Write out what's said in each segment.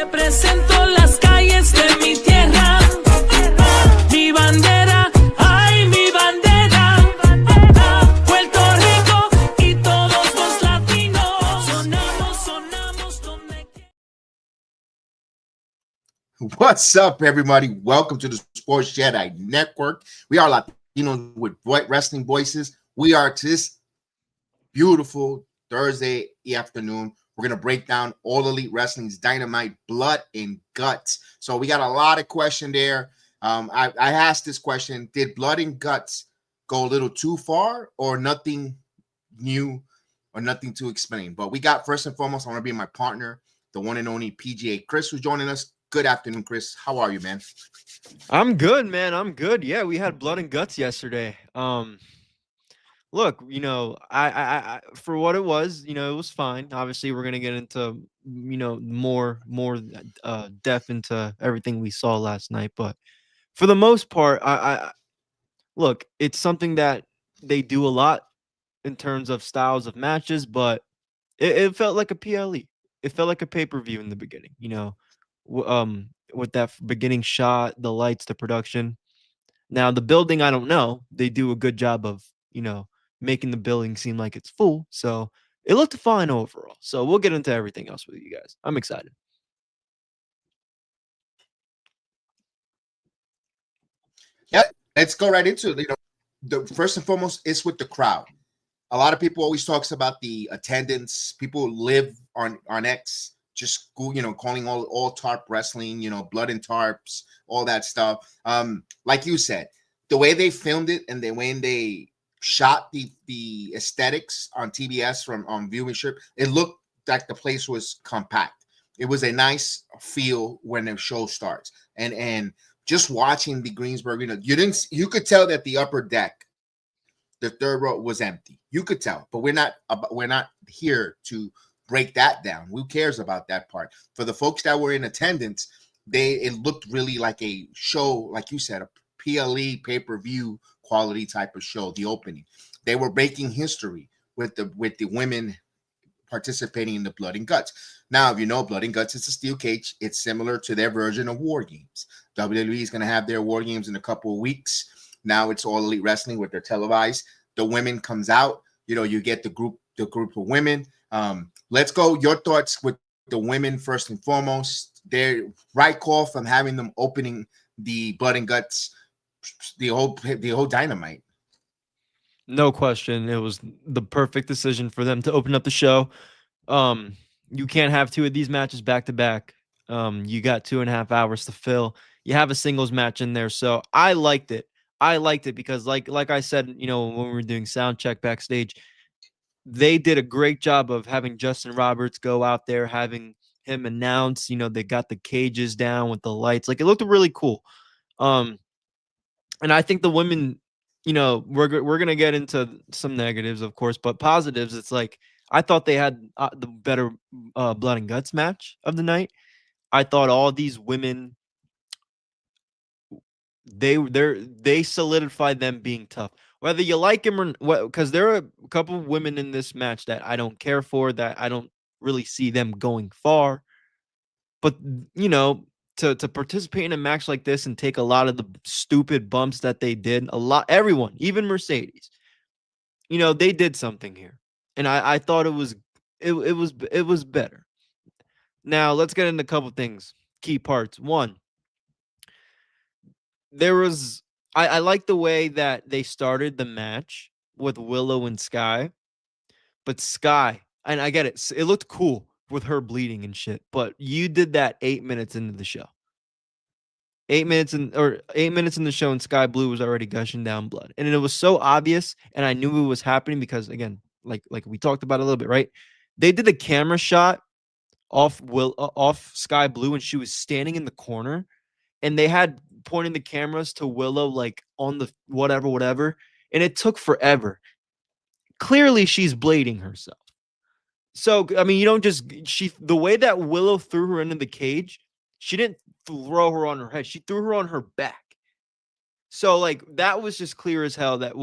Represento las calles de mi tierra. Mi bandera, ay, mi bandera. Puerto Rico y todos los latinos. Sonamos donde quiera. What's up, everybody? Welcome to the Sports Jedi Network. We are Latinos with wrestling voices. We are to this beautiful Thursday afternoon. We're going to break down All Elite Wrestling's Dynamite Blood and Guts. So we got a lot of question there. I asked this question: did Blood and Guts go a little too far, or nothing new, or nothing to explain? But we got, first and foremost, I want to be my partner, the one and only PGH Chris, who's joining us. Good afternoon, Chris. How are you, man? I'm good, man. I'm good. Yeah, we had Blood and Guts yesterday. Look, I for what it was, it was fine. Obviously, we're gonna get into, more depth into everything we saw last night. But for the most part, I look, it's something that they do a lot in terms of styles of matches, but it felt like a PLE. It felt like a pay-per-view in the beginning, with that beginning shot, the lights, the production. Now the building, I don't know. They do a good job of, making the building seem like it's full. So it looked fine overall. So we'll get into everything else with you guys. I'm excited. Yep, let's go right into it. The first and foremost is with the crowd. A lot of people always talks about the attendance. People live on X, just calling all tarp wrestling, blood and tarps, all that stuff. Like you said, the way they filmed it and the way they shot the aesthetics on TBS from viewership, it looked like the place was compact. It was a nice feel when the show starts, and just watching the Greensburg, you could tell that the upper deck, the third row, was empty. You could tell, but we're not here to break that down. Who cares about that part? For the folks that were in attendance, it looked really like a show, like you said, a PLE pay-per-view quality type of show. The opening, they were breaking history with the women participating in the Blood and Guts. Now, if you know, Blood and Guts is a steel cage. It's similar to their version of War Games. WWE is going to have their War Games in a couple of weeks. Now it's All Elite Wrestling with their televised. The women comes out. You get the group of women. Let's go. Your thoughts with the women first and foremost. Their right call from having them opening the Blood and Guts, the whole Dynamite. No question. It was the perfect decision for them to open up the show. You can't have two of these matches back to back. You got 2.5 hours to fill. You have a singles match in there. So I liked it. Because like I said, when we were doing sound check backstage, they did a great job of having Justin Roberts go out there, having him announce, they got the cages down with the lights. Like, it looked really cool. And I think the women, we're going to get into some negatives, of course, but positives, it's like, I thought they had the better Blood and Guts match of the night. I thought all these women, they solidified them being tough. Whether you like them or what, because there are a couple of women in this match that I don't care for, that I don't really see them going far. But, to participate in a match like this and take a lot of the stupid bumps that they did, everyone, even Mercedes, they did something here. And I thought it was better. Now let's get into a couple things, key parts. One, I like the way that they started the match with Willow and Sky, but Sky, and I get it, it looked cool with her bleeding and shit, but you did that 8 minutes into the show. 8 minutes in the show, and Sky Blue was already gushing down blood, and it was so obvious, and I knew it was happening because, again, like we talked about a little bit, right? They did the camera shot off Sky Blue, and she was standing in the corner, and they had pointing the cameras to Willow, like on the whatever, and it took forever. Clearly, she's blading herself. So, I mean, you don't just the way that Willow threw her into the cage, she didn't throw her on her head. She threw her on her back. So, like, that was just clear as hell that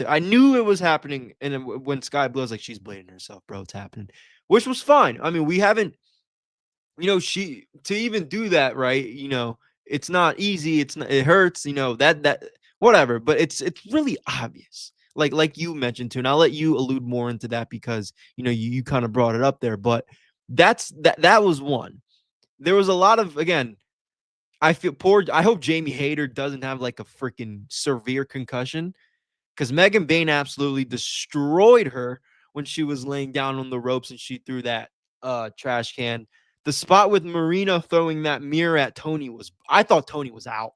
I knew it was happening. And when Sky Blue was like, she's blading herself, bro, it's happening, which was fine. I mean, we haven't she to even do that, right? It's not easy. It hurts, that whatever, but it's really obvious. Like you mentioned too, and I'll let you allude more into that because you kind of brought it up there, but that was one. There was a lot of, again, I feel poor. I hope Jamie Hayter doesn't have like a freaking severe concussion because Megan Bain absolutely destroyed her when she was laying down on the ropes and she threw that trash can. The spot with Marina throwing that mirror at Tony I thought Tony was out.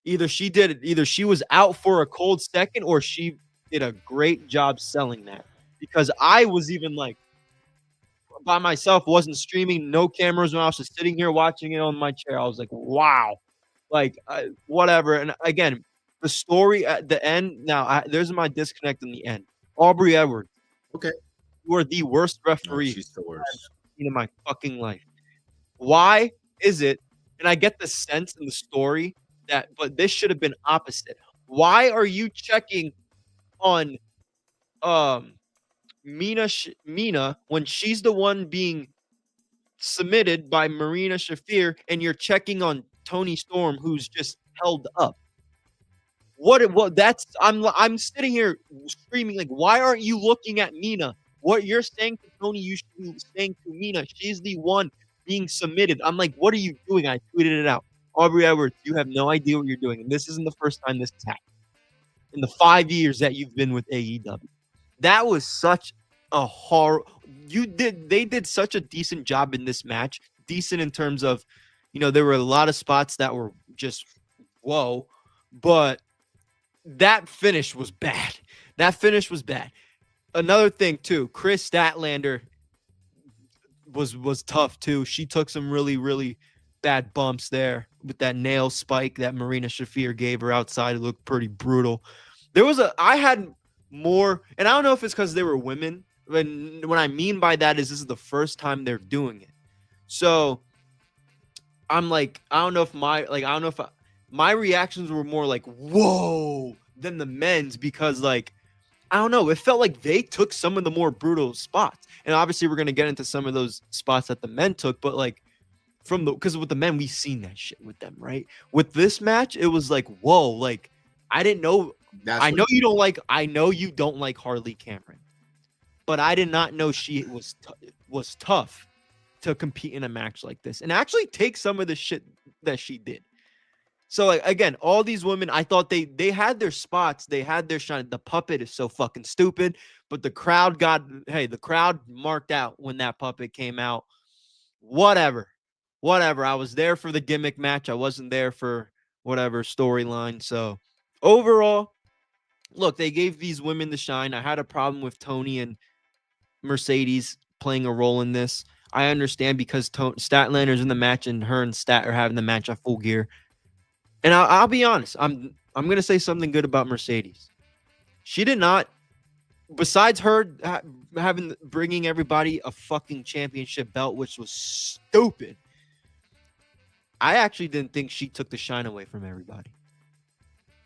Either she was out for a cold second or she did a great job selling that. Because I was even like by myself, wasn't streaming, no cameras when I was just sitting here watching it on my chair. I was like, wow. Like whatever. And again, the story at the end. Now, there's my disconnect in the end. Aubrey Edwards, Okay. you are the worst No, referee she's the worst. I've seen in my fucking life. Why is it? And I get the sense in the story but this should have been opposite. Why are you checking on Mina when she's the one being submitted by Marina Shafir and you're checking on Tony Storm who's just held up? I'm sitting here screaming like, why aren't you looking at Mina? What you're saying to Tony, you should be saying to Mina. She's the one being submitted. I'm like, what are you doing? I tweeted it out. Aubrey Edwards, you have no idea what you're doing. And this isn't the first time this has happened. In the 5 years that you've been with AEW. That was such a horror. They did such a decent job in this match. Decent in terms of, there were a lot of spots that were just whoa, but that finish was bad. Another thing too, Chris Statlander was tough too. She took some really, really bad bumps there with that nail spike that Marina Shafir gave her outside. It looked pretty brutal. I had more, and I don't know if it's because they were women. And what I mean by that is this is the first time they're doing it. So I'm like, I don't know if my reactions were more like, whoa, than the men's because like, I don't know. It felt like they took some of the more brutal spots. And obviously we're going to get into some of those spots that the men took, but like because with the men, we've seen that shit with them, right? With this match, it was like, whoa, like I didn't know. I know you don't like Harley Cameron, but I did not know she was tough to compete in a match like this and actually take some of the shit that she did. So like again, all these women, I thought they had their spots, they had their shine. The puppet is so fucking stupid, but the crowd marked out when that puppet came out. Whatever. I was there for the gimmick match. I wasn't there for whatever storyline. So overall, look, they gave these women the shine. I had a problem with Tony and Mercedes playing a role in this. I understand because Statlander's in the match and her and Stat are having the match at Full Gear. And I'll be honest, I'm gonna say something good about Mercedes. She did not, besides her bringing everybody a fucking championship belt, which was stupid. I actually didn't think she took the shine away from everybody.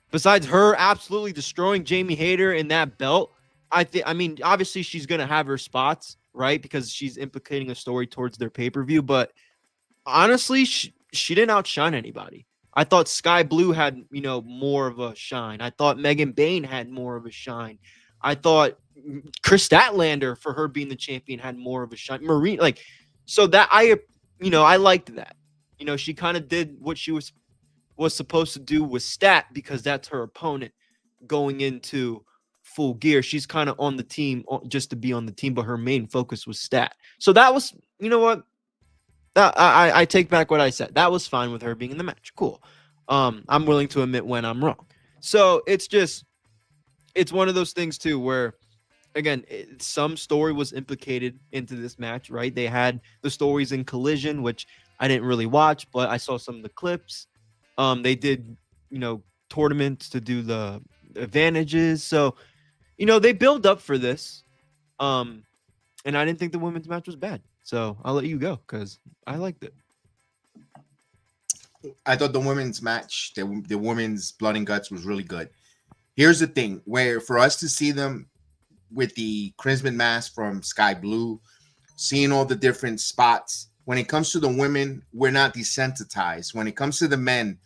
Besides her absolutely destroying Jamie Hayter in that belt, I mean, obviously she's gonna have her spots, right? Because she's implicating a story towards their pay-per-view. But honestly, she didn't outshine anybody. I thought Sky Blue had, more of a shine. I thought Megan Bain had more of a shine. I thought Chris Statlander, for her being the champion, had more of a shine. Marine, so that I liked that. She kind of did what she was supposed to do with Stat because that's her opponent going into Full Gear. She's kind of on the team just to be on the team, but her main focus was Stat. So that was, what? I take back what I said. That was fine with her being in the match. Cool. I'm willing to admit when I'm wrong. So it's one of those things too, where again, some story was implicated into this match, right? They had the stories in Collision, which I didn't really watch, but I saw some of the clips. They did, tournaments to do the advantages. So, they build up for this. And I didn't think the women's match was bad. So I'll let you go because I liked it. I thought the women's match, the women's Blood and Guts was really good. Here's the thing, where for us to see them with the Crimson mask from Sky Blue, seeing all the different spots, When it comes to the women, we're not desensitized. When it comes to the men,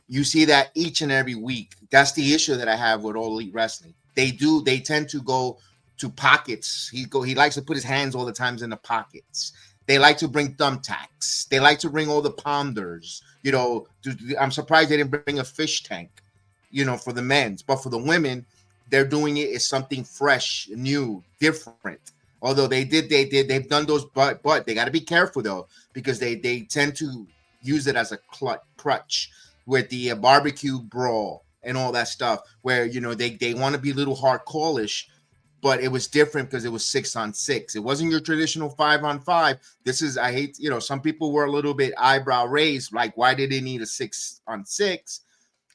you see that each and every week. That's the issue that I have with All Elite Wrestling. They tend to go to pockets. He likes to put his hands all the times in the pockets. They like to bring thumbtacks. They like to bring all the pounders. You know, I'm surprised they didn't bring a fish tank, you know, for the men's. But for the women, they're doing it as something fresh, new, different. Although they've done those, but they got to be careful though, because they tend to use it as a crutch with the barbecue brawl and all that stuff, where, you know, they want to be a little hardcore-ish, but it was different because it was 6-on-6. It wasn't your traditional 5-on-5. This is, I hate, you know, some people were a little bit eyebrow raised, like, why did they need a 6-on-6?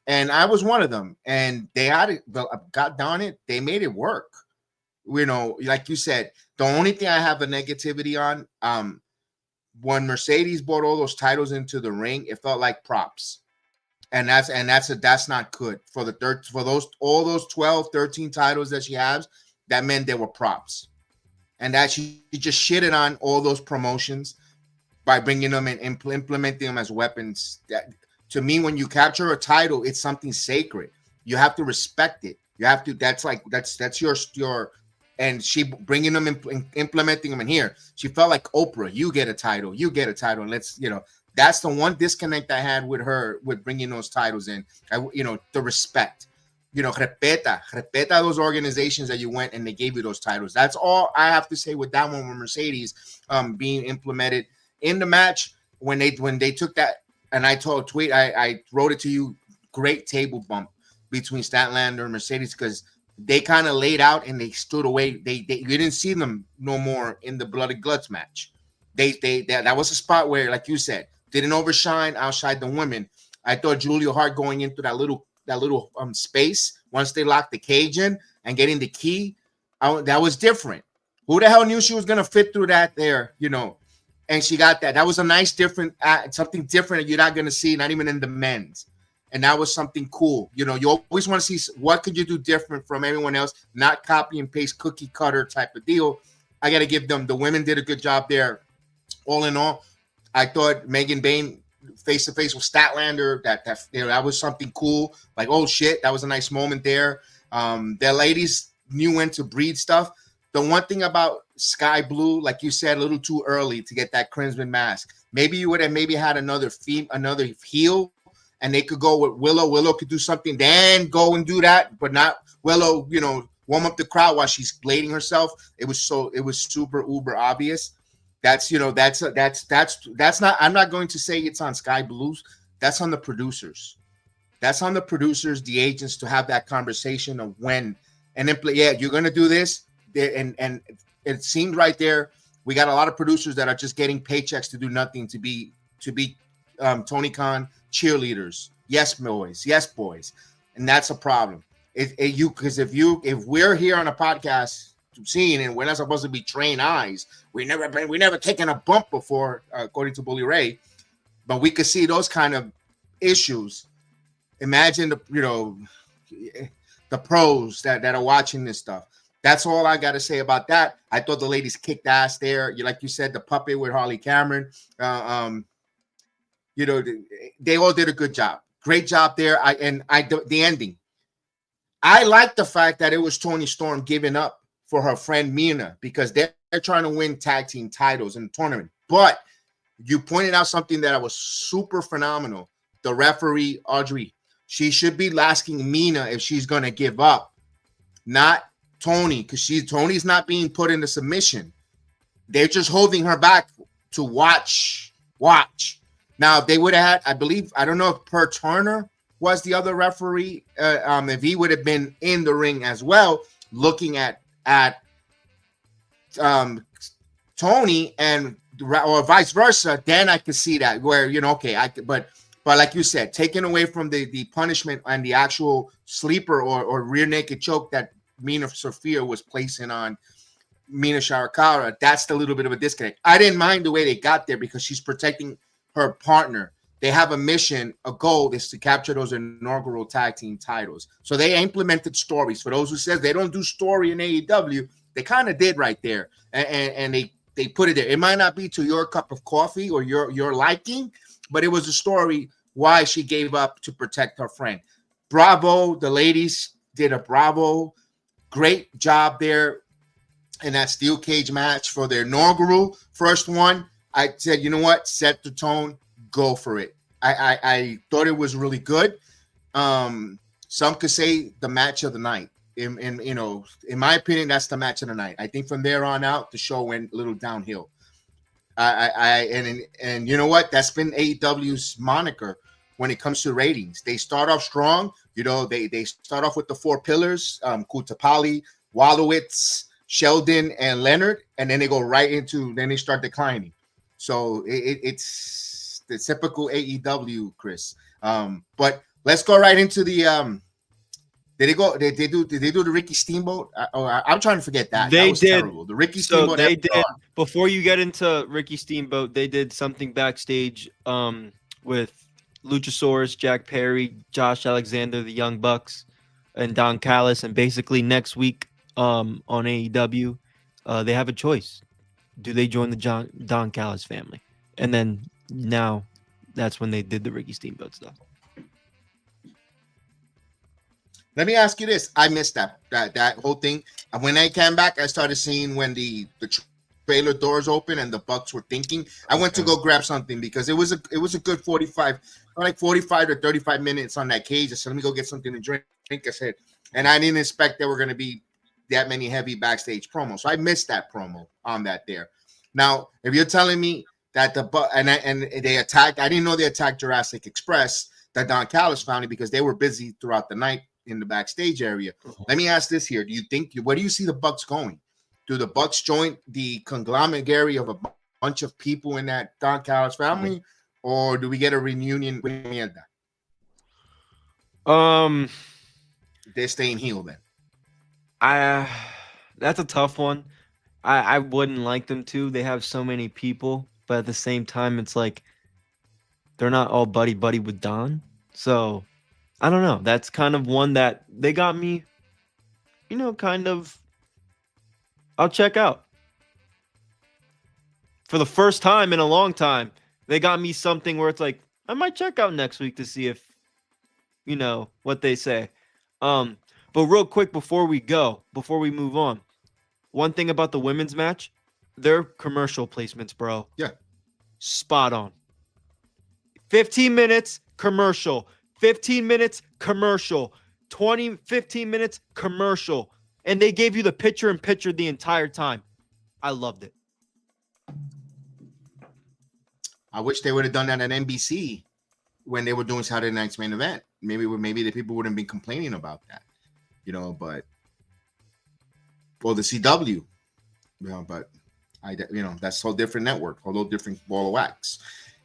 And I was one of them, and they had it, got down it, they made it work. You know, like you said, the only thing I have a negativity on, when Mercedes brought all those titles into the ring, it felt like props. And that's not good for all those 12, 13 titles that she has. That meant they were props, and that she just shitted on all those promotions by bringing them and implementing them as weapons. That, to me, when you capture a title, it's something sacred. You have to respect it. You have to. That's your. And she bringing them implementing them in here. She felt like Oprah. You get a title. You get a title. And let's, you know. That's the one disconnect I had with her with bringing those titles in. You know, the respect. You know, respeta those organizations that you went and they gave you those titles. That's all I have to say with that one with Mercedes being implemented in the match when they took that. And I wrote it to you. Great table bump between Statlander and Mercedes, because they kind of laid out and they stood away. You didn't see them no more in the Blood and Guts match. That was a spot where, like you said, didn't outshine the women. I thought Julia Hart going into that little space once they locked the cage in and getting the key, that was different. Who the hell knew she was gonna fit through that there, you know? And she got that. That was a nice different something different that you're not gonna see, not even in the men's. And that was something cool. You know, you always want to see what could you do different from everyone else, not copy and paste cookie cutter type of deal. I got to give them, the women did a good job there. All in all, I thought Megan Bain face to face with Statlander, that was something cool. Like, oh shit, that was a nice moment there. The ladies knew when to breed stuff. The one thing about Sky Blue, like you said, a little too early to get that Crimson mask. Maybe you would have had another heel, and they could go with Willow. Willow could do something, then go and do that, but not Willow, you know, warm up the crowd while she's blading herself. It was super uber obvious. That's not, I'm not going to say it's on Sky Blues. That's on the producers. That's on the producers, the agents, to have that conversation of when and then you're going to do this. And it seemed right there, we got a lot of producers that are just getting paychecks to do nothing, to be Tony Khan cheerleaders. Yes, boys. And that's a problem. Because if we're here on a podcast seeing, and we're not supposed to be trained eyes, we never taken a bump before, according to Bully Ray, but we could see those kind of issues. Imagine the pros that are watching this stuff. That's all I got to say about that. I thought the ladies kicked ass there. Like you said, the puppet with Harley Cameron. They all did a good job. Great job there. The ending. I like the fact that it was Toni Storm giving up for her friend Mina, because they're trying to win tag team titles in the tournament. But you pointed out something that was super phenomenal. The referee, Audrey, she should be asking Mina if she's going to give up, not Toni, because Toni's not being put into submission. They're just holding her back to watch. Now, they would have had, I believe, I don't know if Per Turner was the other referee, if he would have been in the ring as well, looking at Toni or vice versa, then I could see that where, but like you said, taken away from the punishment and the actual sleeper or rear naked choke that Mina Sophia was placing on Mina Shirakawa, that's the little bit of a disconnect. I didn't mind the way they got there because she's protecting her partner. They have a mission, a goal is to capture those inaugural tag team titles. So they implemented stories. For those who says they don't do story in AEW, they kind of did right there. And they they put it there. It might not be to your cup of coffee or your liking, but it was a story why she gave up to protect her friend. Bravo, the ladies did a great job there in that steel cage match for their inaugural first one. I said, you know what, set the tone, go for it. I thought it was really good. Some could say the match of the night. In my opinion, that's the match of the night. I think from there on out, the show went a little downhill. And you know what? That's been AEW's moniker when it comes to ratings. They start off strong. They start off with the four pillars: Kutapali, Wallowitz, Sheldon, and Leonard, and then they go right into. Then they start declining. So it's the typical AEW, Chris. But let's go right into the. Did they do the Ricky Steamboat? I'm trying to forget that. They that was did. Terrible. The Ricky Steamboat. So they did. Before you get into Ricky Steamboat, they did something backstage with Luchasaurus, Jack Perry, Josh Alexander, the Young Bucks, and Don Callis. And basically next week on AEW, they have a choice. Do they join the Don Callis family? And then now that's when they did the Ricky Steamboat stuff. Let me ask you this. I missed that whole thing. When I came back, I started seeing when the trailer doors open and the Bucks were thinking. I went to go grab something because it was a good 45 to 35 minutes on that cage. I said, let me go get something to drink. I said, and I didn't expect there were going to be that many heavy backstage promos. So I missed that promo on that there. Now, if you're telling me that and they attacked, I didn't know they attacked Jurassic Express, the Don Callis family, because they were busy throughout the night in the backstage area. Let me ask this here. Where do you see the Bucks going? Do the Bucks join the conglomerate of a bunch of people in that Don Callis family, or do we get a reunion with Mierda? They're staying heel then. That's a tough one. I wouldn't like them to. They have so many people, but at the same time, it's like they're not all buddy with Don. So I don't know. That's kind of one that they got me, kind of. I'll check out. For the first time in a long time, they got me something where it's like, I might check out next week to see if, what they say. But real quick before we move on, one thing about the women's match, their commercial placements, bro. Yeah. Spot on. 15 minutes, commercial. 15 minutes, commercial. 15 minutes, commercial. And they gave you the picture-in-picture the entire time. I loved it. I wish they would have done that at NBC when they were doing Saturday Night's Main Event. Maybe the people wouldn't be complaining about that, but the CW, but that's a whole different network, a whole different ball of wax.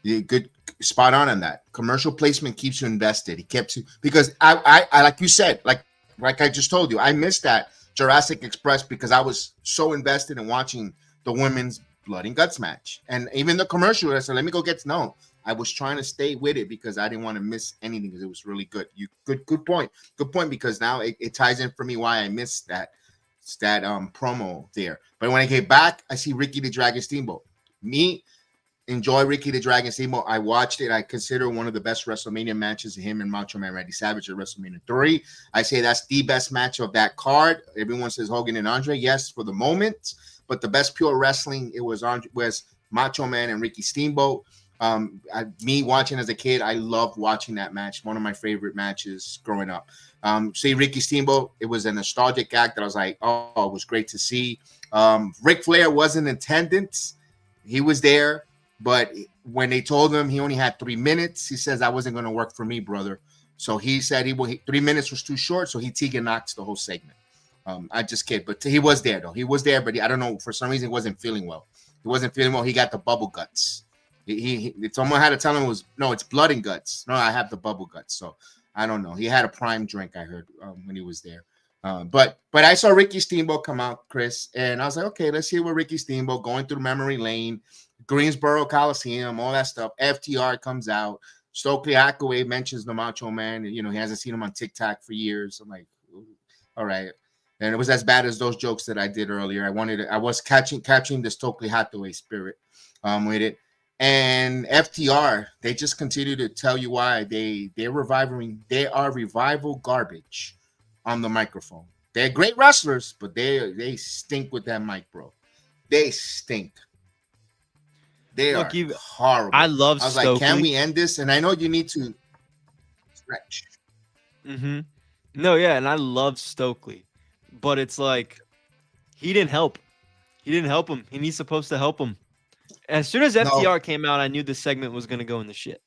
Good, spot on that. Commercial placement keeps you invested. It kept you, because I like you said, like I just told you, I missed that Jurassic Express because I was so invested in watching the women's blood and guts match, and even the commercial. I said, let me go get to know. I was trying to stay with it because I didn't want to miss anything because it was really good. Good point, because now it ties in for me why I missed that promo there. But when I get back, I see Ricky the Dragon Steamboat. Me enjoy Ricky the Dragon Steamboat. I watched it. I consider one of the best WrestleMania matches of him and Macho Man Randy Savage at WrestleMania 3. I say that's the best match of that card. Everyone says Hogan and Andre. Yes, for the moment, but the best pure wrestling was Macho Man and Ricky Steamboat. Me watching as a kid, I loved watching that match. One of my favorite matches growing up. See Ricky Steamboat, it was a nostalgic act that I was like, oh, it was great to see. Ric Flair was in attendance. He was there, but when they told him he only had 3 minutes, he says, I wasn't going to work for me, brother. So he said 3 minutes was too short, so he Tegan knocked the whole segment. I just kid, but he was there, though. He was there, but I don't know, for some reason, he wasn't feeling well. He got the bubble guts. Someone had to tell him it's blood and guts. No, I have the bubble guts. So I don't know. He had a prime drink, I heard, when he was there. But I saw Ricky Steamboat come out, Chris, and I was like, okay, let's see what Ricky Steamboat going through memory lane, Greensboro Coliseum, all that stuff. FTR comes out. Stokely Hathaway mentions the Macho Man. He hasn't seen him on TikTok for years. I'm like, all right. And it was as bad as those jokes that I did earlier. I was catching the Stokely Hathaway spirit with it. And FTR, they just continue to tell you why they're reviving. They are revival garbage on the microphone. They're great wrestlers, but they stink with that mic, bro. They stink. They are horrible. I love I was Stokely. like, can we end this? And I know you need to stretch. Mm-hmm. No, yeah, and I love Stokely, but it's like he didn't help. He didn't help him, and he's supposed to help him. As soon as FTR came out, I knew this segment was going to go in the shit.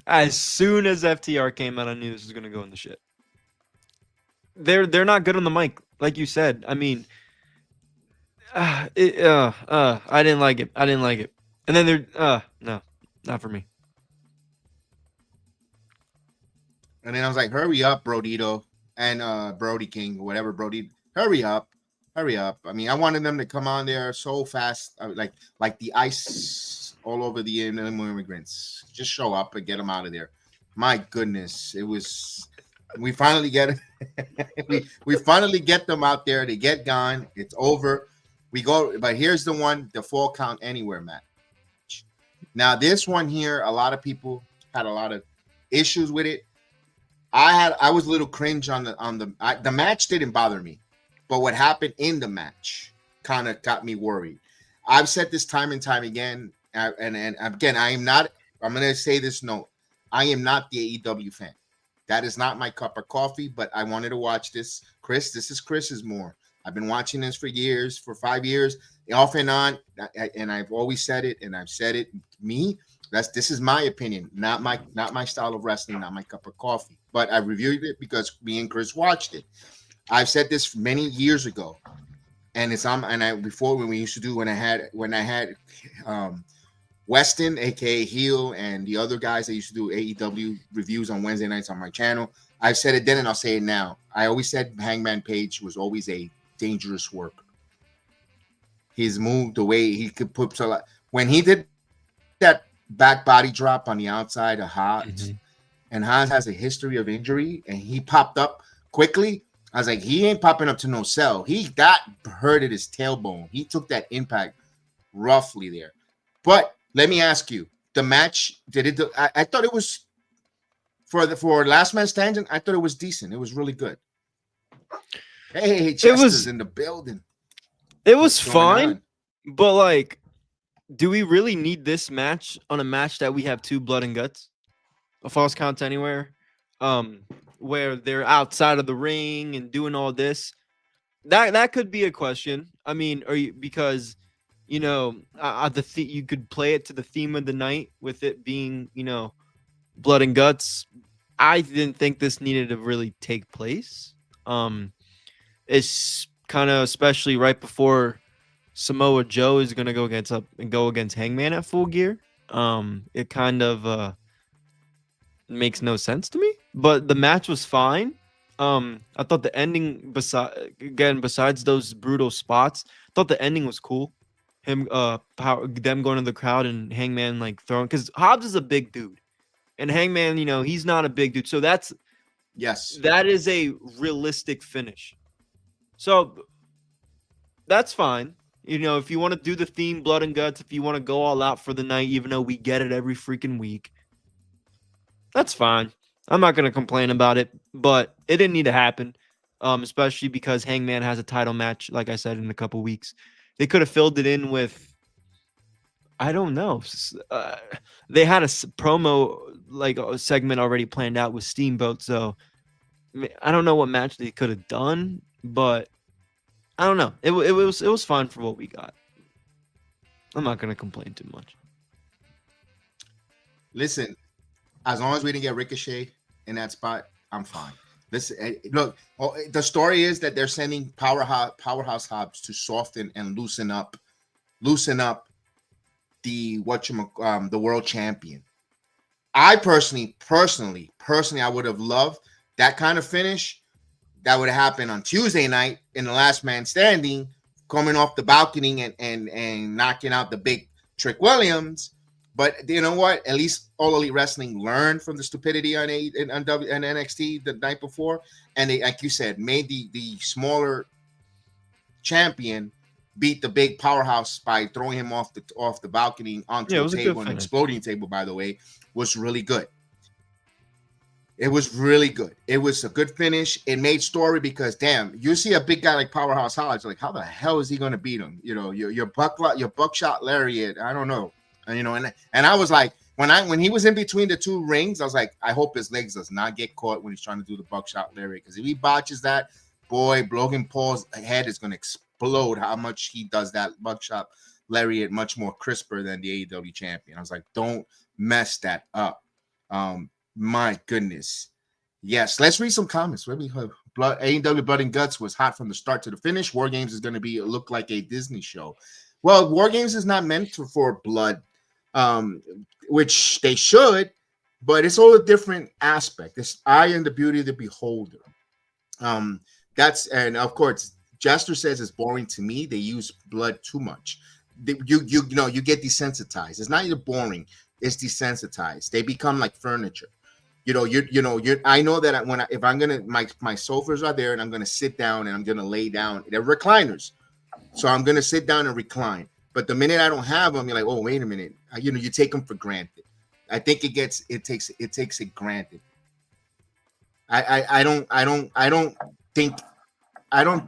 As soon as FTR came out, I knew this was going to go in the shit. They're not good on the mic, like you said. I mean, I didn't like it. I didn't like it. And then they're no, not for me. And then I was like, hurry up, Brodito and Brody King, whatever, Brody. Hurry up. I mean, I wanted them to come on there so fast, like the ice all over the immigrants. Just show up and get them out of there. My goodness, it was. We finally get it. we finally get them out there. They get gone. It's over. We go, but here's the one: the 4 count anywhere match. Now, this one here, a lot of people had a lot of issues with it. I was a little cringe on the match. Didn't bother me. But what happened in the match kind of got me worried. I've said this time and time again, and again, I am not. I'm going to say this note: I am not the AEW fan. That is not my cup of coffee. But I wanted to watch this, Chris. This is Chris's more. I've been watching this for years, for 5 years, off and on, and I've always said it, and I've said it. This is my opinion, not my style of wrestling, not my cup of coffee. But I reviewed it because me and Chris watched it. I've said this many years ago, and it's on. And I before when we used to do when I had Weston, aka Heel, and the other guys that used to do AEW reviews on Wednesday nights on my channel. I've said it then, and I'll say it now. I always said Hangman Page was always a dangerous worker. His move, the way he could put when he did that back body drop on the outside of Haas, and Haas has a history of injury, and he popped up quickly. I was like, he ain't popping up to no cell. He got hurt at his tailbone. He took that impact roughly there. But let me ask you, the match, I thought it was for Last Man Standing, I thought it was decent. It was really good. Hey, Chester's in the building. It was fine, but like, do we really need this match on a match that we have 2 blood and guts? A false count anywhere? Where they're outside of the ring and doing all this, that could be a question. I mean, because you could play it to the theme of the night with it being blood and guts. I didn't think this needed to really take place. It's kind of especially right before Samoa Joe is gonna go against Hangman at Full Gear. It kind of makes no sense to me, but the match was fine. I thought the ending, besides those brutal spots, I thought the ending was cool. Them going to the crowd and Hangman like throwing, because Hobbs is a big dude, and Hangman, he's not a big dude, so that is a realistic finish. So that's fine. If you want to do the theme blood and guts, if you want to go all out for the night, even though we get it every freaking week, that's fine. I'm not going to complain about it, but it didn't need to happen, especially because Hangman has a title match, like I said, in a couple weeks. They could have filled it in with, I don't know. They had a promo, like a segment already planned out with Steamboat, so I don't know what match they could have done, but I don't know. It was fine for what we got. I'm not going to complain too much. Listen, as long as we didn't get Ricochet in that spot, I'm fine. Listen, look, the story is that they're sending Powerhouse Hobbs to soften and loosen up the world champion. I personally, I would have loved that kind of finish. That would happen on Tuesday night in the Last Man Standing, coming off the balcony and knocking out the big Trick Williams. But you know what? At least All Elite Wrestling learned from the stupidity on NXT the night before, and they, like you said, made the smaller champion beat the big powerhouse by throwing him off the balcony Yeah, onto it a was a good table, an finish. exploding table, by the way, was really good. It was really good. It was a good finish. It made story because damn, you see a big guy like Powerhouse Hobbs, like how the hell is he going to beat him? You know, your buckshot lariat. I don't know. And you know, and I was like, when he was in between the two rings, I was like, I hope his legs does not get caught when he's trying to do the buckshot lariat, because if he botches that, boy, Logan Paul's head is going to explode. How much he does that buckshot lariat much more crisper than the AEW champion. I was like, don't mess that up. My goodness. Yes, let's read some comments. AEW Blood and Guts was hot from the start to the finish. War Games is going to look like a Disney show. Well, War Games is not meant for blood, which they should, but it's all a different aspect. It's eye and the beauty of the beholder. And of course, Jester says it's boring to me. They use blood too much. You get desensitized. It's not either boring, it's desensitized. They become like furniture. I know that if I'm gonna, my sofas are there and I'm gonna sit down and I'm gonna lay down. They're recliners, so I'm gonna sit down and recline. But the minute I don't have them, you're like, oh, wait a minute. You take them for granted. I think it takes it granted. I don't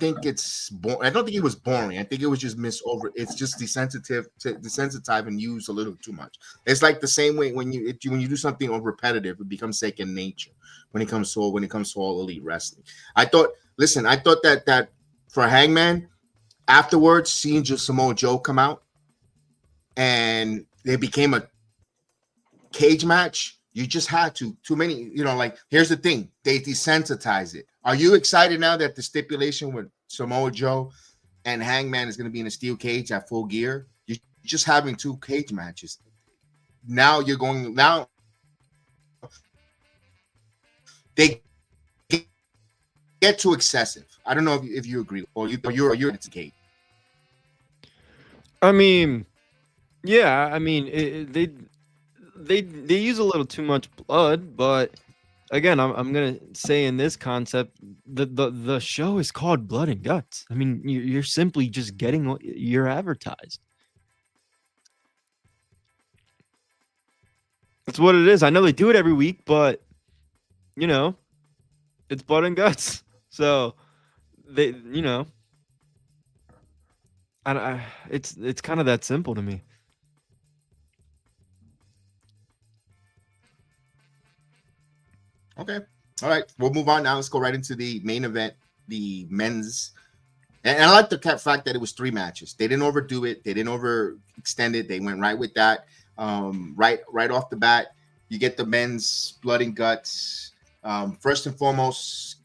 think it's boring. I don't think it was boring. I think it was just it's just desensitized and used a little too much. It's like the same way when you do something repetitive, it becomes second nature when it comes to All Elite Wrestling. I thought that for Hangman, afterwards, seeing Samoa Joe come out and they became a cage match, you just had too many, like, here's the thing, they desensitize it. Are you excited now that the stipulation with Samoa Joe and Hangman is going to be in a steel cage at Full Gear? You're just having two cage matches. Now they get too excessive. I don't know if you agree or you're it's a cage. I mean, yeah, I mean, they use a little too much blood, but again, I'm gonna say in this concept, the show is called Blood and Guts. I mean, you're simply just getting what you're advertised. That's what it is. I know they do it every week, but it's Blood and Guts. So they, it's kind of that simple to me. Okay. All right. We'll move on now. Let's go right into the main event, the men's. And I like the fact that it was 3 matches. They didn't overdo it. They didn't overextend it. They went right with that. Right off the bat, you get the men's Blood and Guts. First and foremost,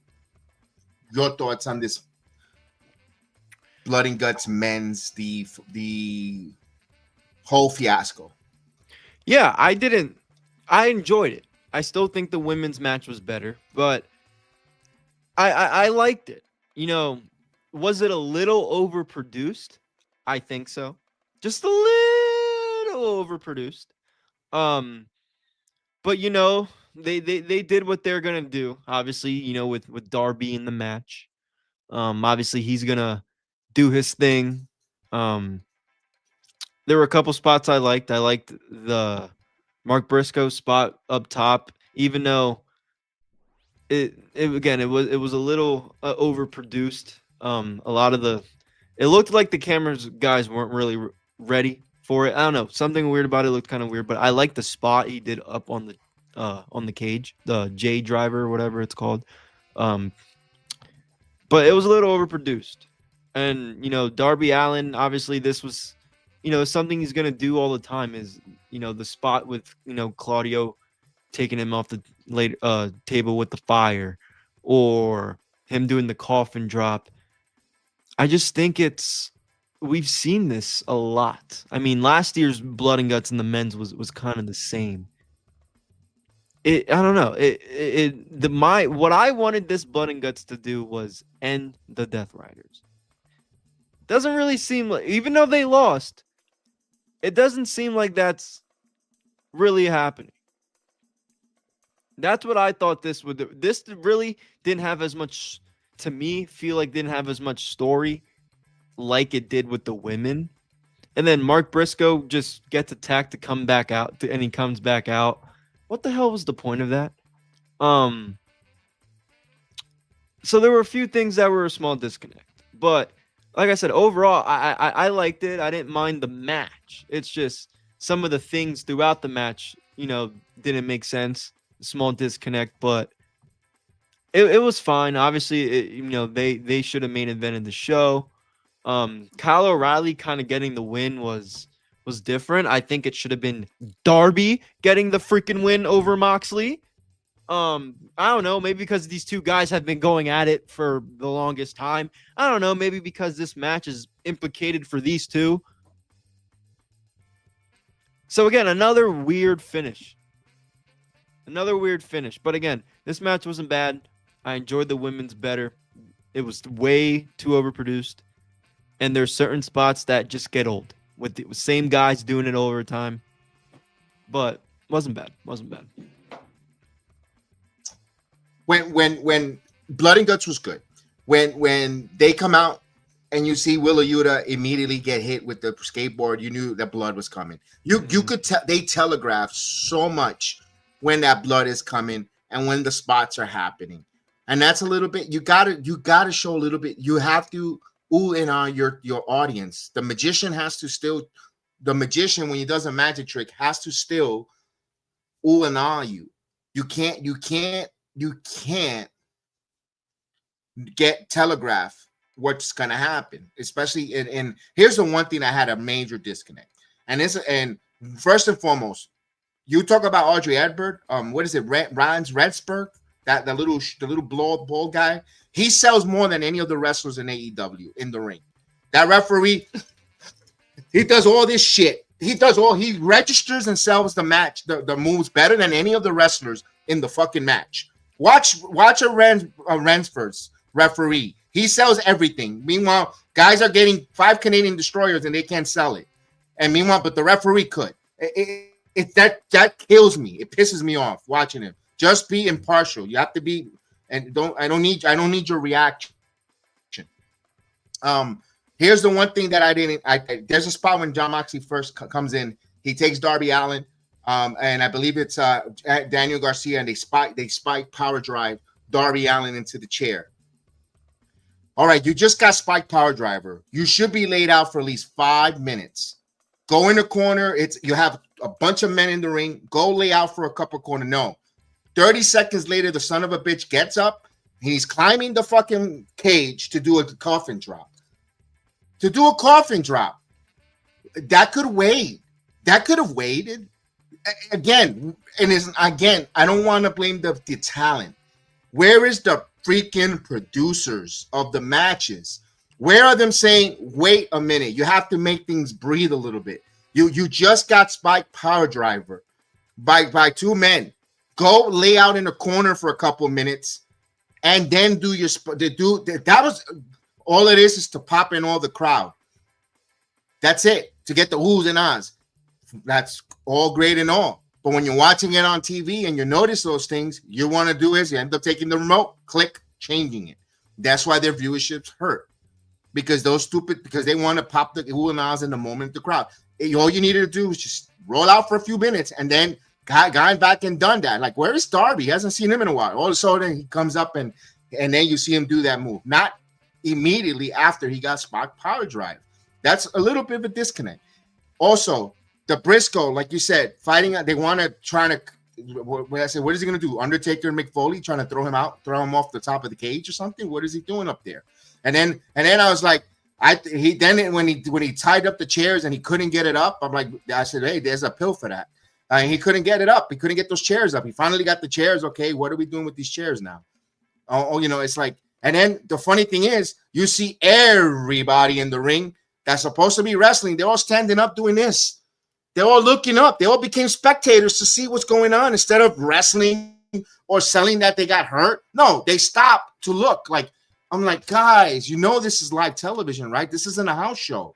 your thoughts on this Blood and Guts men's, the whole fiasco. Yeah, I enjoyed it. I still think the women's match was better, but I liked it. Was it a little overproduced? I think so. Just a little overproduced. But they did what they're gonna do. Obviously, with Darby in the match. Obviously he's gonna do his thing. There were a couple spots I liked. I liked the Mark Briscoe spot up top, even though it was a little overproduced. A lot of it looked like the cameras guys weren't really ready for it. I don't know, something weird about it. Looked kind of weird, but I like the spot he did up on the cage, the J driver or whatever it's called. But it was a little overproduced, and Darby Allin, obviously this was something he's gonna do all the time is the spot with Claudio taking him off the table with the fire, or him doing the coffin drop. I just think we've seen this a lot. I mean, last year's Blood and Guts in the men's was kind of the same. I don't know. What I wanted this Blood and Guts to do was end the Death Riders. Doesn't really seem like, even though they lost, it doesn't seem like that's really happening? That's what I thought this would do. This really didn't have as much, to me, feel like didn't have as much story like it did with the women. And then Mark Briscoe just gets attacked to come back out, and he comes back out. What the hell was the point of that? So there were a few things that were a small disconnect. But like I said, overall, I liked it. I didn't mind the match. It's just some of the things throughout the match, didn't make sense. Small disconnect, but it was fine. Obviously, they should have main evented the show. Kyle O'Reilly kind of getting the win was different. I think it should have been Darby getting the freaking win over Moxley. I don't know, maybe because these two guys have been going at it for the longest time. I don't know, maybe because this match is implicated for these two. So again, another weird finish. But again, this match wasn't bad. I enjoyed the women's better. It was way too overproduced. And there's certain spots that just get old with the same guys doing it all the time. But wasn't bad. When Blood and Guts was good. When they come out and you see Willa Yuta immediately get hit with the skateboard, you knew that blood was coming. You could tell they telegraph so much when that blood is coming and when the spots are happening. And that's a little bit, you gotta show a little bit. You have to ooh and on your audience. The magician, when he does a magic trick, has to still ooh and ah you. You can't get telegraph what's gonna happen, especially in here's the one thing I had a major disconnect. And first and foremost, you talk about Audrey Edbert, what is it, Ryan's Redsburg, the little bald guy. He sells more than any of the wrestlers in AEW in the ring. That referee, he does all this shit. He registers and sells the match, the moves better than any of the wrestlers in the fucking match. Watch a Rensford's referee. He sells everything. Meanwhile, guys are getting 5 Canadian destroyers and they can't sell it. And meanwhile, but the referee could. That kills me. It pisses me off watching him. Just be impartial. You have to be, and I don't need your reaction. Here's the one thing that there's a spot when John Moxley first comes in. He takes Darby Allin, and I believe it's Daniel Garcia, and they spike power drive Darby Allin into the chair. All right, you just got spike power driver. You should be laid out for at least 5 minutes. Go in the corner. You have a bunch of men in the ring. Go lay out for a couple corner. No. 30 seconds later, the son of a bitch gets up. He's climbing the fucking cage to do a coffin drop. That could wait. That could have waited. Again, I don't want to blame the talent. Where is the freaking producers of the matches? Where are them saying, wait a minute, you have to make things breathe a little bit. You just got spiked power driver by 2 men. Go lay out in the corner for a couple minutes and then do your that was all it is to pop in all the crowd. That's it, to get the who's and ahs. That's all great and all. But when you're watching it on TV and you notice those things, you want to do is you end up taking the remote, click, changing it. That's why their viewerships hurt. Because they want to pop the who and ahs in the moment of the crowd. All you needed to do was just roll out for a few minutes and then gone back and done that. Like, where is Darby? He hasn't seen him in a while. All of a sudden, he comes up and then you see him do that move. Not immediately after he got spot power drive. That's a little bit of a disconnect. Also, the Briscoe, like you said, fighting. They want to try to. When I said, what is he going to do? Undertaker and McFoley trying to throw him off the top of the cage or something? What is he doing up there? And then I was like, when he tied up the chairs and he couldn't get it up, I said, hey, there's a pill for that. And he couldn't get it up. He couldn't get those chairs up. He finally got the chairs. Okay, what are we doing with these chairs now? It's like, and then the funny thing is, you see everybody in the ring that's supposed to be wrestling. They're all standing up doing this. They're all looking up. They all became spectators to see what's going on instead of wrestling or selling that they got hurt. No, they stopped to look. Like, I'm like, guys, this is live television, right? This isn't a house show.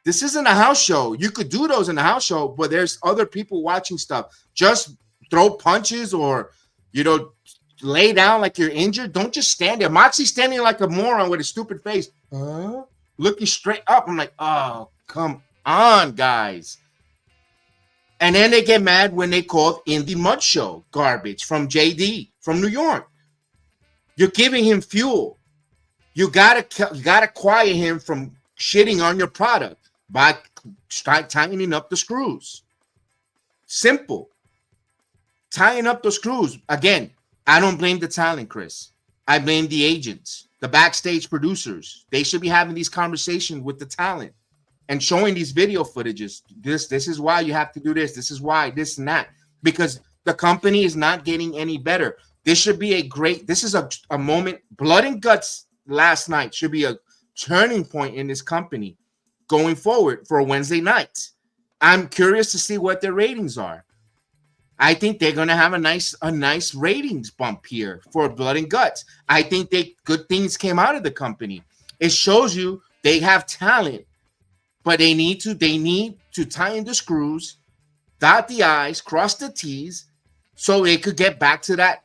This isn't a house show. You could do those in a house show, but there's other people watching stuff. Just throw punches or, lay down like you're injured. Don't just stand there. Moxie's standing like a moron with a stupid face, looking straight up. I'm like, oh, come on, guys. And then they get mad when they called Indie Mud Show garbage from JD from New York. You're giving him fuel. You gotta quiet him from shitting on your product by tightening up the screws. Simple. Tying up the screws. Again, I don't blame the talent, Chris. I blame the agents, the backstage producers. They should be having these conversations with the talent and showing these video footages. This is why you have to do this. This is why, this and that. Because the company is not getting any better. This should be this is a moment. Blood and Guts last night should be a turning point in this company going forward for Wednesday nights. I'm curious to see what their ratings are. I think they're going to have a nice ratings bump here for Blood and Guts. I think good things came out of the company. It shows you they have talent, but they need to tighten the screws, dot the I's, cross the T's, so they could get back to that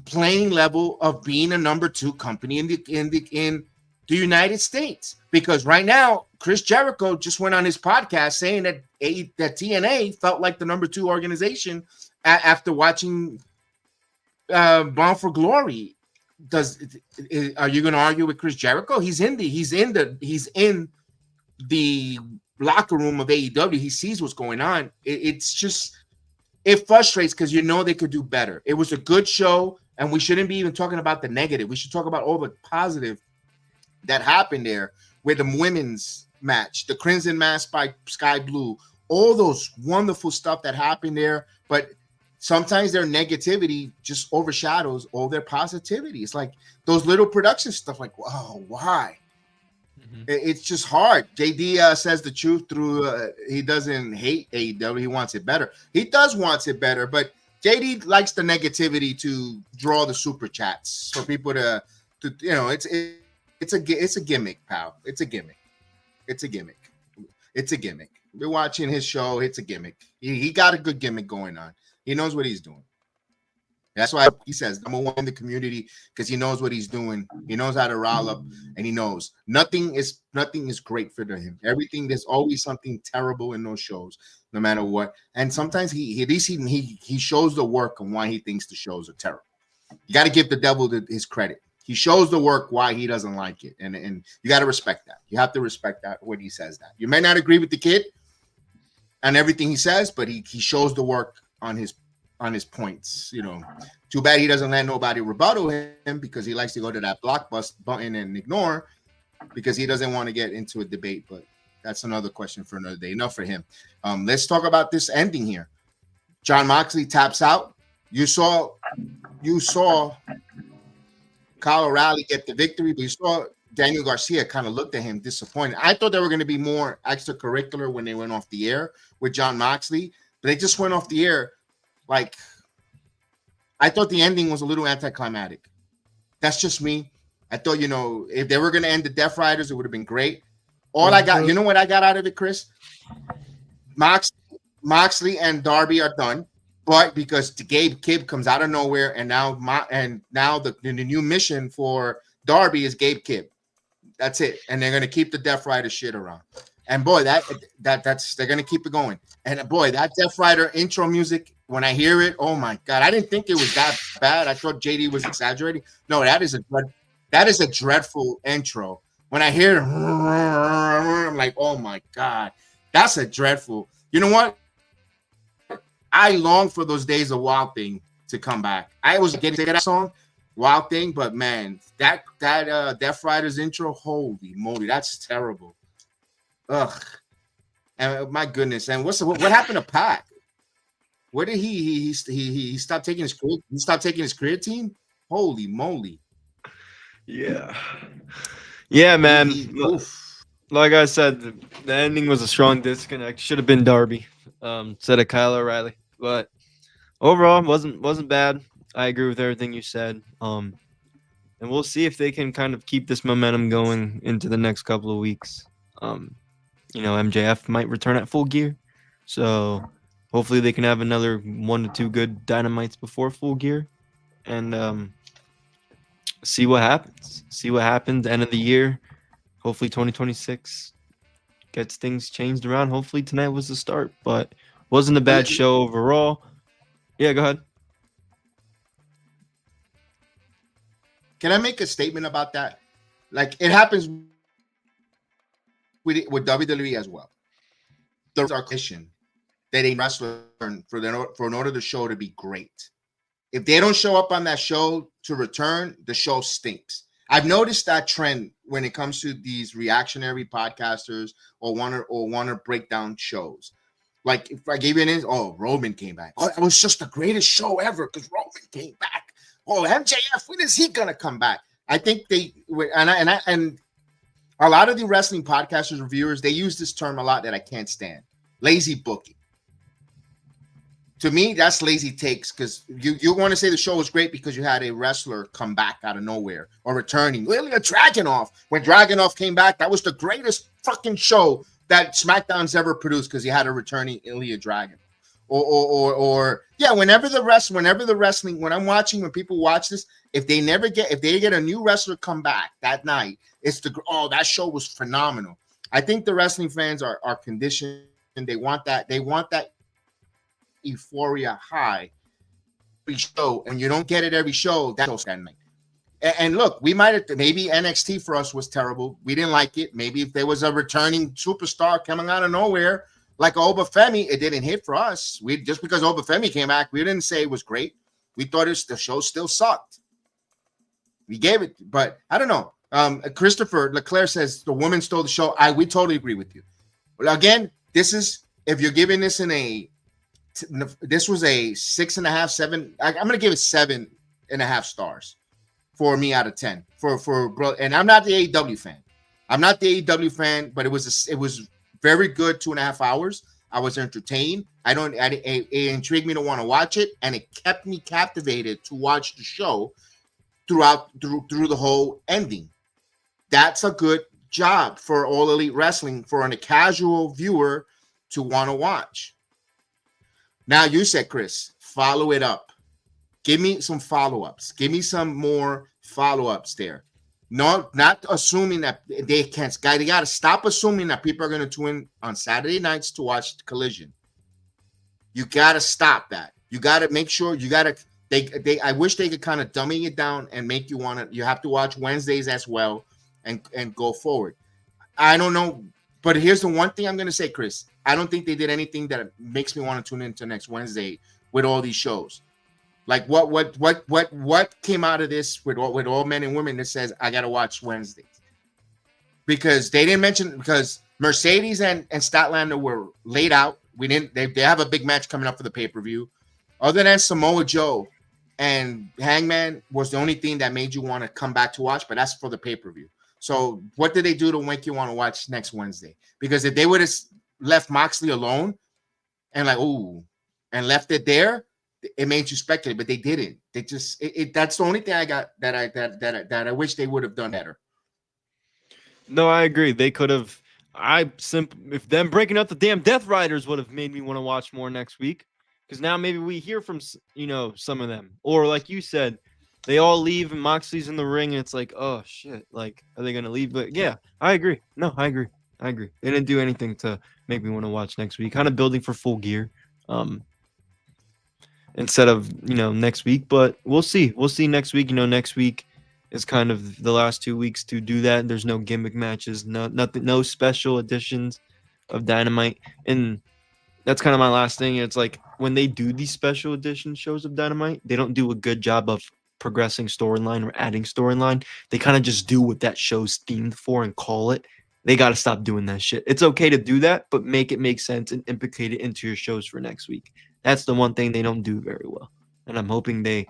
playing level of being a number 2 company in the United States. Because right now, Chris Jericho just went on his podcast saying that TNA felt like the number 2 organization after watching Bound for Glory. Are you going to argue with Chris Jericho? He's in the locker room of AEW. He sees what's going on. It frustrates because they could do better. It was a good show, and we shouldn't be even talking about the negative. We should talk about all the positive that happened there with the women's match, the Crimson Mask by Sky Blue, all those wonderful stuff that happened there. But sometimes their negativity just overshadows all their positivity. It's like those little production stuff, like, wow, why? It's just hard. JD says the truth through he doesn't hate AEW. He wants it better. He does want it better, but JD likes the negativity to draw the super chats for people to it's a gimmick, pal. It's a gimmick. We're watching his show. It's a gimmick. He got a good gimmick going on. He knows what he's doing. That's why he says number 1 in the community, because he knows what he's doing. He knows how to rile up, and he knows nothing is great for him. There's always something terrible in those shows, no matter what. And sometimes he shows the work on why he thinks the shows are terrible. You got to give the devil his credit. He shows the work why he doesn't like it, and you got to respect that. You have to respect that when he says that. You may not agree with the kid and everything he says, but he shows the work on his points. Too bad he doesn't let nobody rebuttal him, because he likes to go to that block button and ignore, because he doesn't want to get into a debate. But that's another question for another day. Enough for him. Let's talk about this ending here. Jon Moxley taps out. You saw Kyle O'Reilly get the victory, but you saw Daniel Garcia kind of looked at him disappointed. I thought they were going to be more extracurricular when they went off the air with Jon Moxley, but they just went off the air like, I thought the ending was a little anticlimactic. That's just me. I thought, if they were going to end the Death Riders, it would have been great. All I got, what I got out of it, Chris? Moxley and Darby are done, but because the Gabe Kidd comes out of nowhere, and now the new mission for Darby is Gabe Kidd. That's it, and they're going to keep the Death Rider shit around. And boy, that's they're going to keep it going. And boy, that Death Rider intro music, when I hear it, oh my God, I didn't think it was that bad. I thought JD was exaggerating. No, that is a dreadful intro. When I hear it, I'm like, oh my God, that's a dreadful. You know what? I long for those days of Wild Thing to come back. I was getting to that song, Wild Thing, but man, that Death Riders intro, holy moly, that's terrible. Ugh. And my goodness. And what happened to Pac? Where did he stopped taking his career? He stopped taking his creatine? Holy moly. Yeah, man. Like I said, the ending was a strong disconnect. Should have been Darby instead of Kyle O'Reilly. But overall, wasn't bad. I agree with everything you said. And we'll see if they can kind of keep this momentum going into the next couple of weeks. MJF might return at Full Gear. So hopefully they can have another 1 to 2 good Dynamites before Full Gear, and see what happens. See what happens. End of the year. Hopefully 2026 gets things changed around. Hopefully tonight was the start, but wasn't a bad show overall. Yeah, go ahead. Can I make a statement about that? Like, it happens with WWE as well. There's our question that a wrestler for in order the show to be great. If they don't show up on that show to return, the show stinks. I've noticed that trend when it comes to these reactionary podcasters or want to break down shows. Like, if I gave you Roman came back. Oh, it was just the greatest show ever because Roman came back. Oh, MJF, when is he gonna come back? I think they and a lot of the wrestling podcasters, reviewers, they use this term a lot that I can't stand. Lazy booking. To me, that's lazy takes, because you want to say the show was great because you had a wrestler come back out of nowhere or returning. Ilya Dragunov. When Dragunov came back, that was the greatest fucking show that SmackDown's ever produced because he had a returning Ilya Dragunov. Or whenever the wrestling, when I'm watching, when people watch this, if they get a new wrestler come back that night, it's that show was phenomenal. I think the wrestling fans are conditioned, and they want that euphoria high every show, and you don't get it every show. That's that night. And look, we might have maybe NXT for us was terrible. We didn't like it. Maybe if there was a returning superstar coming out of nowhere like Obafemi, it didn't hit for us. We just because Obafemi came back, we didn't say it was great. We thought the show still sucked. We gave it, but I don't know. Christopher Leclerc says the woman stole the show. We totally agree with you. But again, this is if you're giving this this was a 6.5, 7. I'm gonna give it 7.5 stars for me out of 10. And I'm not the AEW fan. But it was very good 2.5 hours. I was entertained. It intrigued me to want to watch it, and it kept me captivated to watch the show through the whole ending. That's a good job for All Elite Wrestling for a casual viewer to want to watch. Now you said, Chris, follow it up. Give me some follow-ups. Give me some more follow-ups there. No, not assuming that they can't. They got to stop assuming that people are going to tune in on Saturday nights to watch Collision. You got to stop that. You got to make sure you got to. I wish they could kind of dummy it down and make you want to. You have to watch Wednesdays as well and go forward. I don't know, but here's the one thing I'm going to say, Chris. I don't think they did anything that makes me want to tune into next Wednesday with all these shows. Like what came out of this with all men and women that says I got to watch Wednesdays? Because they didn't mention, because Mercedes and Statlander were laid out. They have a big match coming up for the pay-per-view. Other than Samoa Joe and Hangman was the only thing that made you want to come back to watch, but that's for the pay-per-view. So what did they do to make you want to watch next Wednesday? Because if they would have left Moxley alone and and left it there, it made you speculate, but they didn't. They just that's the only thing I got that I wish they would have done better. No, I agree. They could have. If them breaking up the damn Death Riders would have made me want to watch more next week, because now maybe we hear from some of them, or like you said, they all leave and Moxley's in the ring, and it's like, oh shit, like are they gonna leave? But yeah, I agree. No, I agree. They didn't do anything to make me want to watch next week. Kind of building for Full Gear, instead of next week. But we'll see. We'll see next week. Next week is kind of the last 2 weeks to do that. There's no gimmick matches, no special editions of Dynamite, and that's kind of my last thing. It's like when they do these special edition shows of Dynamite, they don't do a good job of progressing storyline or adding storyline. They kind of just do what that show's themed for and call it. They got to stop doing that shit. It's okay to do that, but make it make sense and implicate it into your shows for next week. That's the one thing they don't do very well. And I'm hoping they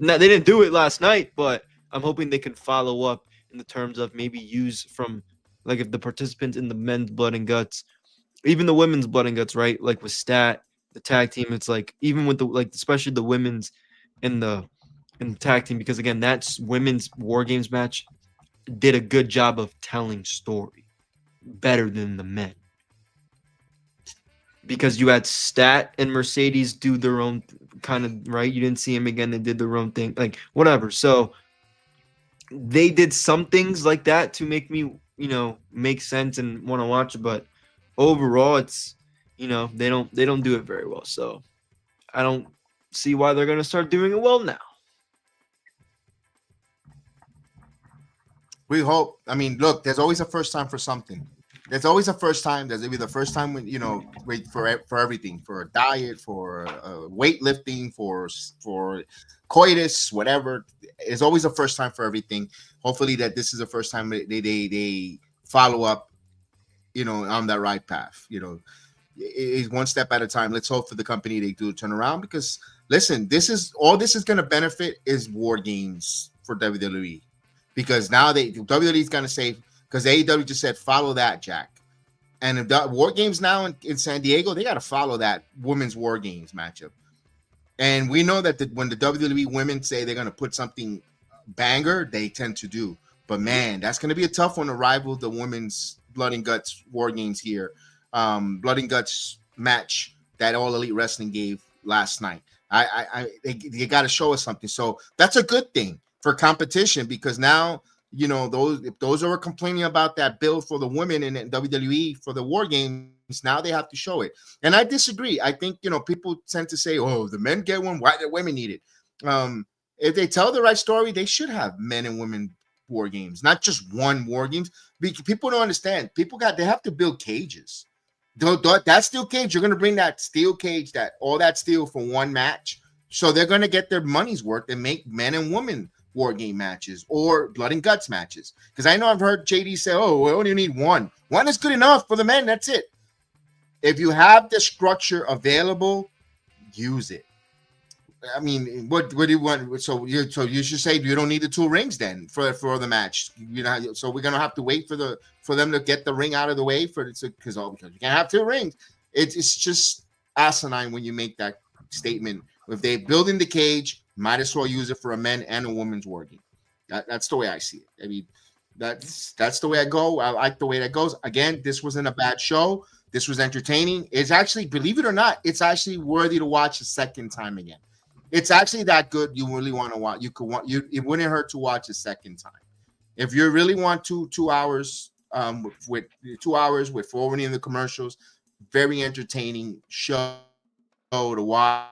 didn't do it last night, but I'm hoping they can follow up in the terms of maybe use from, like, if the participants in the men's blood and guts, even the women's blood and guts, right? Like with Stat, the tag team, it's like, even with especially the women's in the tag team, because again, that's women's War Games match did a good job of telling story. better than the men. Because you had Stat and Mercedes do their own kind of, right? You didn't see him again. They did their own thing, like whatever. So they did some things like that to make me, make sense and want to watch it. But overall, it's, they don't do it very well. So I don't see why they're going to start doing it well now. We hope. I mean, look, there's always a first time for something. There's always a first time. There's maybe the first time when wait for everything, for a diet, for weightlifting, for coitus, whatever. There's always a first time for everything. Hopefully, that this is the first time they follow up, on that right path. It's one step at a time. Let's hope for the company they do turn around, because listen, this is going to benefit is war games for WWE, because now WWE is going to say. Because AEW just said, follow that, Jack. And if the War Games now in San Diego, they got to follow that women's War Games matchup. And we know that when the WWE women say they're going to put something banger, they tend to do. But, man, that's going to be a tough one to rival the women's Blood and Guts War Games here. Blood and Guts match that All Elite Wrestling gave last night. They got to show us something. So that's a good thing for competition, because now – those who are complaining about that bill for the women in WWE for the War Games, now they have to show it. And I disagree. I think, people tend to say, oh, the men get one, why the women need it? If they tell the right story, they should have men and women War Games, not just one War Games. People don't understand. They have to build cages. That steel cage, you're going to bring that steel cage, all that steel for one match. So they're going to get their money's worth and make men and women War Game matches or Blood and Guts matches. Because I know I've heard JD say, oh, we only need one. One is good enough for the men. That's it. If you have the structure available, use it. I mean, what do you want? So you should say you don't need the 2 rings then for the match. So we're gonna have to wait for them to get the ring out of the way because you can't have 2 rings. It's just asinine when you make that statement. If they're building the cage, might as well use it for a men and a women's War Game. That's the way I see it. I mean, that's the way I go. I like the way that goes. Again, this wasn't a bad show. This was entertaining. It's actually, believe it or not, it's actually worthy to watch a second time again. It's actually that good. You really want to watch. It wouldn't hurt to watch a second time. If you really want 2 hours, with 2 hours with forwarding in the commercials, very entertaining show to watch.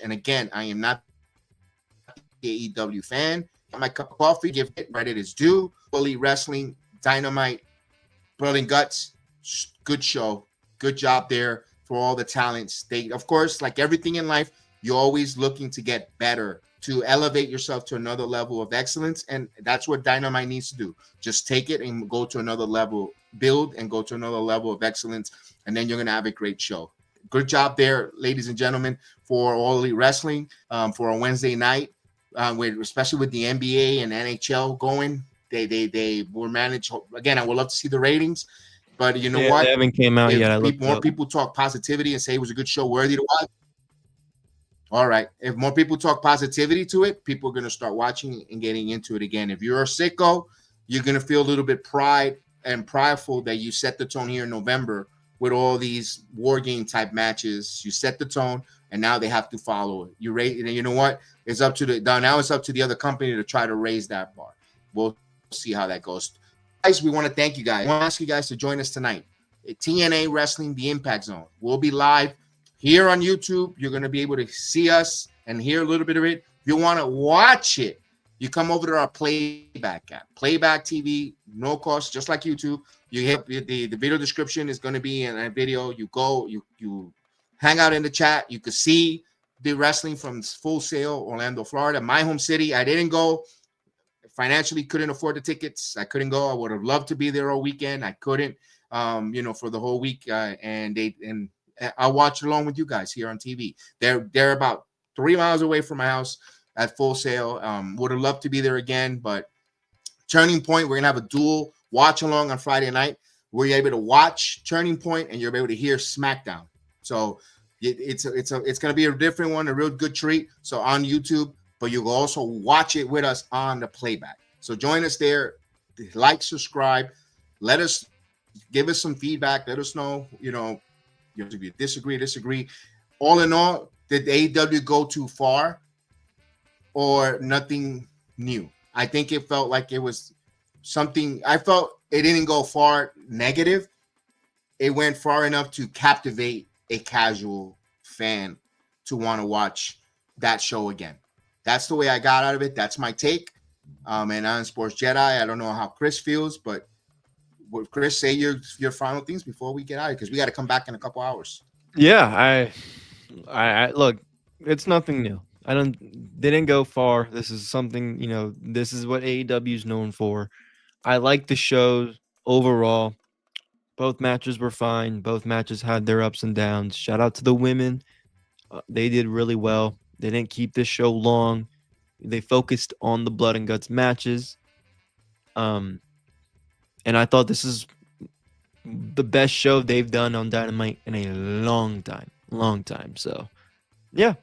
And again, I am not the AEW fan. My cup of coffee, give it credit is due. Bully Wrestling, Dynamite, Blood and Guts, good show. Good job there for all the talents. They, of course, like everything in life, you're always looking to get better, to elevate yourself to another level of excellence. And that's what Dynamite needs to do. Just take it and go to another level, build and go to another level of excellence. And then you're going to have a great show. Good job there, ladies and gentlemen, for All Elite Wrestling for a Wednesday night, especially with the NBA and NHL going. They were managed. Again, I would love to see the ratings, but you know what? They haven't came out yet. More people talk positivity and say it was a good show, worthy to watch. All right. If more people talk positivity to it, people are going to start watching and getting into it again. If you're a sicko, you're going to feel a little bit prideful that you set the tone here in November with all these War Game type matches. You set the tone, and now they have to follow it. You know what? It's up to now it's up to the other company to try to raise that bar. We'll see how that goes. Guys, we want to thank you guys. I want to ask you guys to join us tonight at TNA Wrestling, The Impact Zone. We'll be live here on YouTube. You're going to be able to see us and hear a little bit of it. If you want to watch it, you come over to our Playback app. Playback TV, no cost, just like YouTube. You hit the video description is going to be in a video. You go, you hang out in the chat. You can see the wrestling from Full Sail, Orlando, Florida, my home city. I didn't go. Financially couldn't afford the tickets. I couldn't go. I would have loved to be there all weekend. I couldn't, for the whole week. And I watched along with you guys here on TV. They're about 3 miles away from my house at Full Sail. Would have loved to be there again, but Turning Point, we're gonna have a dual watch along on Friday night where you're able to watch Turning Point and you're able to hear SmackDown. So it's gonna be a different one, a real good treat. So on YouTube, but you will also watch it with us on the Playback. So join us there, like, subscribe. Give us some feedback. Let us know, if you disagree. All in all, did AEW go too far or nothing new? I think it felt like it was something. I felt it didn't go far negative. It went far enough to captivate a casual fan to want to watch that show again. That's the way I got out of it. That's my take. And on Sports Jedi, I don't know how Chris feels, but would Chris say your final things before we get out? Because we got to come back in a couple hours. Yeah, I look. It's nothing new. They didn't go far. This is something, this is what AEW is known for. I like the shows overall. Both matches were fine. Both matches had their ups and downs. Shout out to the women. They did really well. They didn't keep this show long. They focused on the blood and guts matches. And I thought this is the best show they've done on Dynamite in a long time. So, yeah.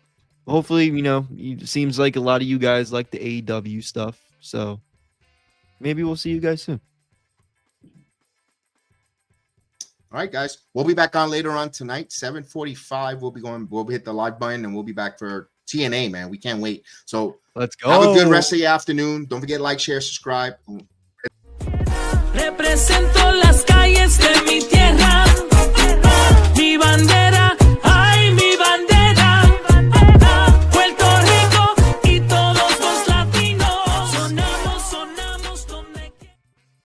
Hopefully, it seems like a lot of you guys like the AEW stuff. So, maybe we'll see you guys soon. All right, guys. We'll be back on later on tonight, 7:45. We'll hit the live button and we'll be back for TNA, man. We can't wait. So let's go. Have a good rest of your afternoon. Don't forget to like, share, subscribe. Represento